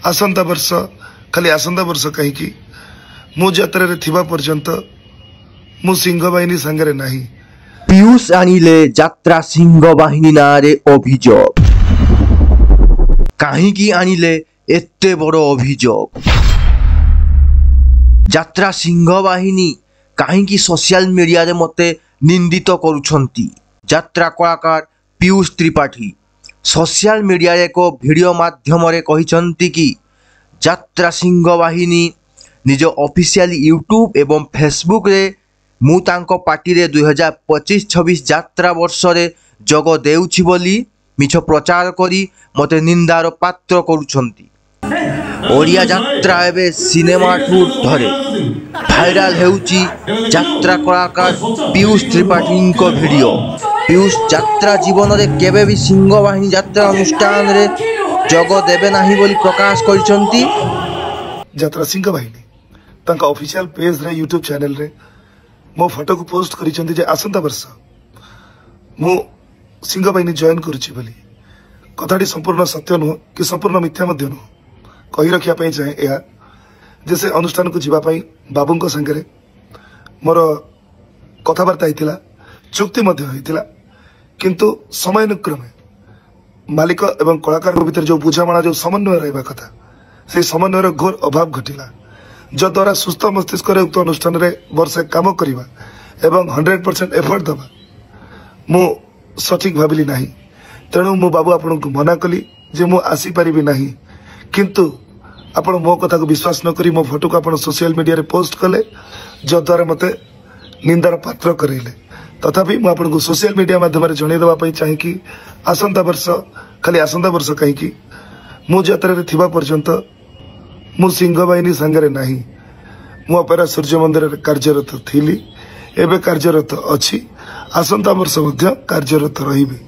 आसंता वर्ष खाली आसंता वर्ष कहीं मु यात्रा थिबा पर्यंत मु सिंह बाहिनी सांगरे नाही। पीयूष आनिले यात्रा सिंह बाहिनी नारे अभियोग कहीं आनिले एते बड़ अभियोग यात्रा सिंह बाहिनी कहीं सोशल मीडिया रे मते निंदित करुछंती। यात्रा कलाकार पीयूष त्रिपाठी सोशल मीडिया रे एक वीडियो माध्यम रे कहिसंती कि यात्रा सिंह बाहिनी निज ऑफिशियल यूट्यूब एवं फेसबुक रे मु तांको पार्टी रे 2025-26 यात्रा वर्ष रे जोग देउछि बोली मिछ प्रचार करी मते निंदार पात्र करुछंती। ओडिया यात्रा एबे सिनेमा ठू धरे भाइराल हेउछि यात्रा कलाकार पीयूष त्रिपाठी को वीडियो। पीयूष यात्रा जीवन रे केबे भी सिंह बाहिनी यात्रा अनुष्ठान रे जोग देबे नाही बोली प्रकाश करिसंती। यात्रा सिंह बाहिनी तांका ऑफिशियल पेज रे यूट्यूब चैनल रे मो फोटो को पोस्ट करिसंती जे आसंता वर्ष मु सिंह बाहिनी जॉइन करूची बोली। कथाटी संपूर्ण सत्य नुह कि संपूर्ण मिथ्या मध्य नुह कही रखिया पई चाहे या जैसे अनुष्ठान को जीवा पई बाबूंको संगे मोर कथबार्ता होइतिला चुक्ति मध्य होइतिला किंतु समयानुक्रमे मालिक एवं कलाकार भीतर जो बुझामणा जो समन्वय रहबा कथा से समन्वयर घोर अभाव घटिला जद्वारा सुस्थ मस्तिष्क उक्त अनुष्ठान रे वर्षे काम करवा एवं 100% एफर्ट दबा मु सठिक भाविली नाही। तेणु मु बाबू आपन को मना कली जे मु आसी परिबी नाही किंतु आपण मो कथा को विश्वास न करी मो फोटो को आपण सोशल मीडिया रे पोस्ट कले जद्वारा मते निंदार पात्र करैले। तथापि मु आपण को सोशल मीडिया माध्यम रे जणै देबा पई चाहि कि आसंता वर्ष खाली आसंता वर्ष कहीं मु यात्रा रे थिबा पर्यंत मु सिंह बाहिनी सांगरे नाही। मु अपेरा सूर्य मंदिर रे कार्यरत थिली एबे कार्यरत अछि आसंता वर्ष मध्य कार्यरत रहिबे।